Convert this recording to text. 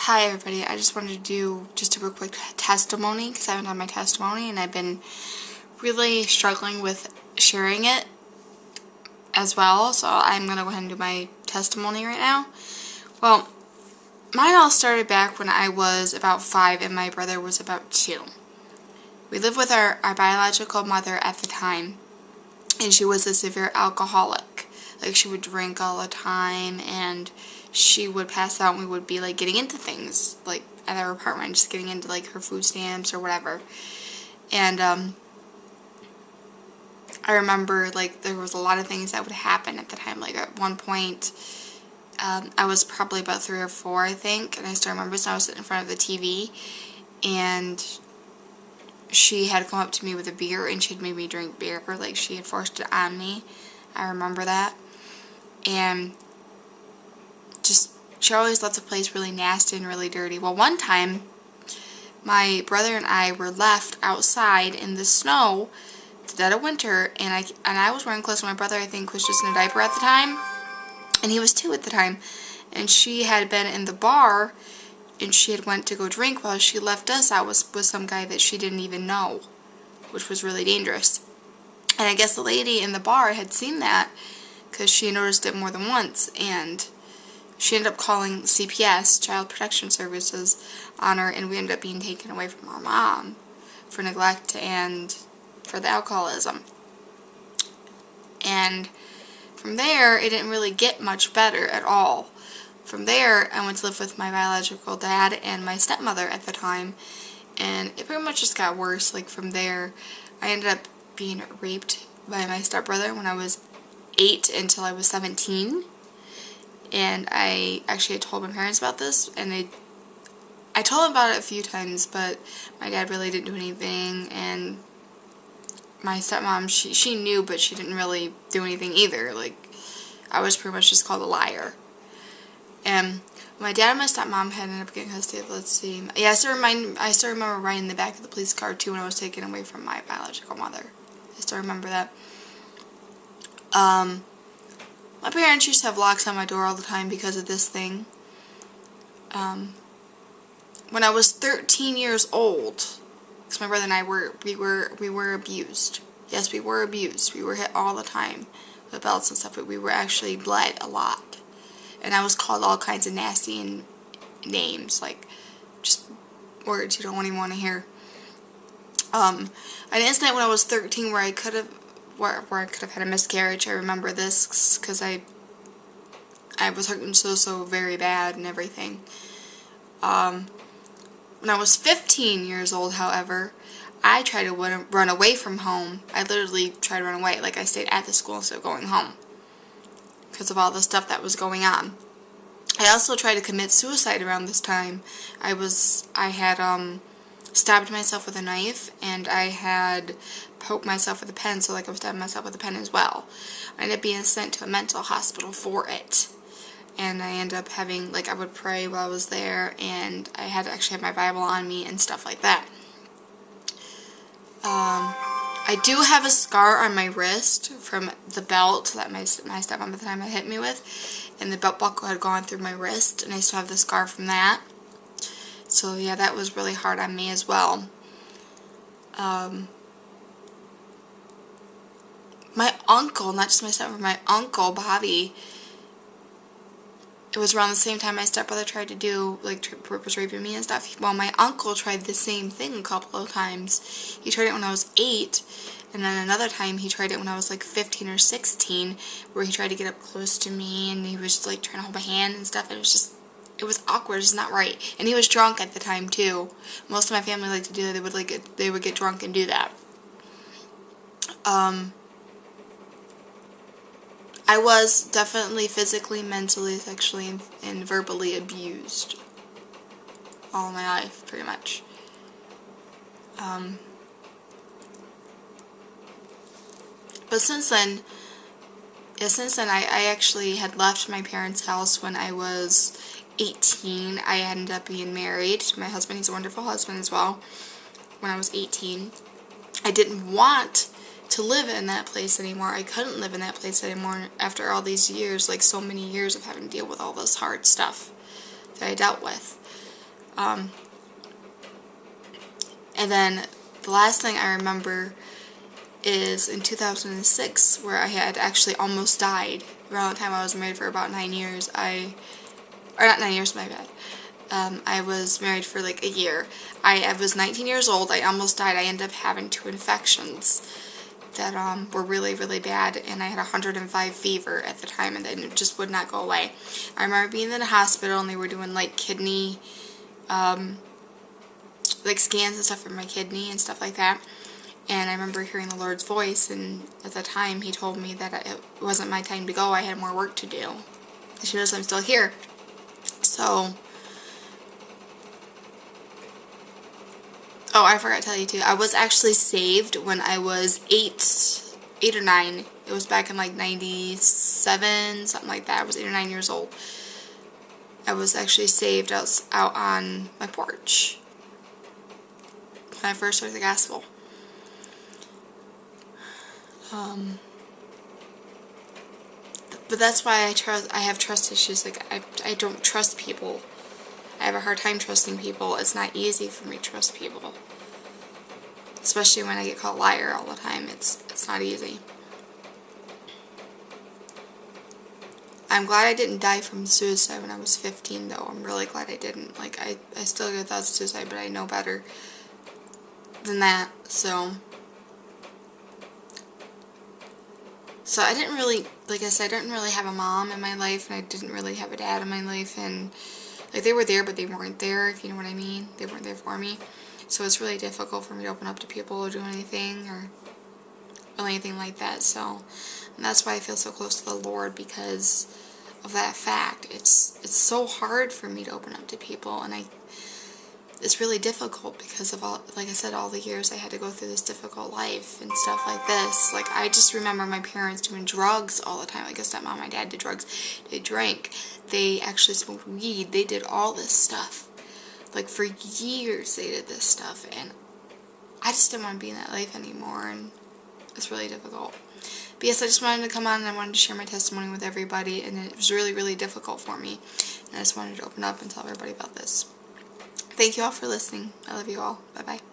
Hi everybody, I just wanted to do just a real quick testimony because I haven't had my testimony and I've been really struggling with sharing it as well, so I'm going to go ahead and do my testimony right now. Well, mine all started back when I was about 5 and my brother was about 2. We lived with our biological mother at the time, and she was a severe alcoholic. Like, she would drink all the time and she would pass out and we would be like getting into things like at our apartment, just getting into like her food stamps or whatever. And I remember like there was a lot of things that would happen at the time. Like at one point I was probably about 3 or 4, I think, and I still remember, so I was sitting in front of the TV and she had come up to me with a beer and she had made me drink beer, or like she had forced it on me. I remember that. And just, she always left the place really nasty and really dirty. Well, one time, my brother and I were left outside in the snow, the dead of winter, and I was wearing clothes. My brother, I think, was just in a diaper at the time, and he was 2 at the time. And she had been in the bar, and she had went to go drink while she left us out with some guy that she didn't even know, which was really dangerous. And I guess the lady in the bar had seen that because she noticed it more than once, and she ended up calling CPS, Child Protection Services, on her, and we ended up being taken away from our mom for neglect and for the alcoholism. And from there, it didn't really get much better at all. From there, I went to live with my biological dad and my stepmother at the time, and it pretty much just got worse. Like, from there, I ended up being raped by my stepbrother when I was 8 until I was 17. And I actually had told my parents about this, and I told them about it a few times, but my dad really didn't do anything, and my stepmom, she knew, but she didn't really do anything either. Like, I was pretty much just called a liar. And my dad and my stepmom had ended up getting custody of, let's see, yeah, I still remember riding in the back of the police car too when I was taken away from my biological mother. I still remember that. My parents used to have locks on my door all the time because of this thing. When I was 13 years old, because my brother and I were abused. Yes, we were abused. We were hit all the time with belts and stuff, but we were actually bled a lot. And I was called all kinds of nasty names, like just words you don't even want to hear. An incident when I was 13 where I could have had a miscarriage. I remember this because I was hurting so very bad and everything. When I was 15 years old, however, I tried to run away from home. I literally tried to run away. Like, I stayed at the school instead of going home because of all the stuff that was going on. I also tried to commit suicide around this time. I had stabbed myself with a knife, and I had poked myself with a pen, so like I was stabbing myself with a pen as well. I ended up being sent to a mental hospital for it. And I ended up having, like, I would pray while I was there, and I had to actually have my Bible on me and stuff like that. I do have a scar on my wrist from the belt that my stepmom at the time had hit me with, and the belt buckle had gone through my wrist, and I still have the scar from that. So yeah, that was really hard on me as well. My uncle, not just my stepmom, my uncle, Bobby, it was around the same time my stepbrother tried to do, like, was raping me and stuff. Well, my uncle tried the same thing a couple of times. He tried it when I was 8, and then another time he tried it when I was, like, 15 or 16, where he tried to get up close to me, and he was, like, trying to hold my hand and stuff. It was awkward. It's not right. And he was drunk at the time, too. Most of my family liked to do that. They would get drunk and do that. I was definitely physically, mentally, sexually, and verbally abused all my life, pretty much. But since then, I actually had left my parents' house when I was 18. I ended up being married to my husband. He's a wonderful husband as well. When I was 18, I didn't want to live in that place anymore. I couldn't live in that place anymore after all these years, like so many years of having to deal with all this hard stuff that I dealt with. And then the last thing I remember is in 2006, where I had actually almost died. Around the time I was married for about 9 years, or not 9 years, my bad. I was married for like a year. I was 19 years old. I almost died. I ended up having 2 infections that were really, really bad, and I had 105 fever at the time, and then it just would not go away. I remember being in the hospital, and they were doing like kidney, like scans and stuff for my kidney and stuff like that. And I remember hearing the Lord's voice, and at the time He told me that it wasn't my time to go. I had more work to do. And He knows I'm still here. So, oh, I forgot to tell you too. I was actually saved when I was 8 or 9. It was back in like 97, something like that. I was 8 or 9 years old. I was actually saved out on my porch when I first heard the gospel. But that's why I have trust issues. Like, I don't trust people. I have a hard time trusting people. It's not easy for me to trust people. Especially when I get called liar all the time. It's not easy. I'm glad I didn't die from suicide when I was 15, though. I'm really glad I didn't. Like, I still get thoughts of suicide, but I know better than that. So I didn't really, like I said, I didn't really have a mom in my life, and I didn't really have a dad in my life, and like they were there, but they weren't there, if you know what I mean. They weren't there for me. So it's really difficult for me to open up to people or do anything or anything like that. So and that's why I feel so close to the Lord, because of that fact. It's so hard for me to open up to people, and it's really difficult because of all, like I said, all the years I had to go through this difficult life and stuff like this. Like, I just remember my parents doing drugs all the time. Like, a stepmom and my dad did drugs. They drank. They actually smoked weed. They did all this stuff. Like, for years they did this stuff, and I just didn't want to be in that life anymore, and it's really difficult. But yes, I just wanted to come on, and I wanted to share my testimony with everybody, and it was really, really difficult for me, and I just wanted to open up and tell everybody about this. Thank you all for listening. I love you all. Bye-bye.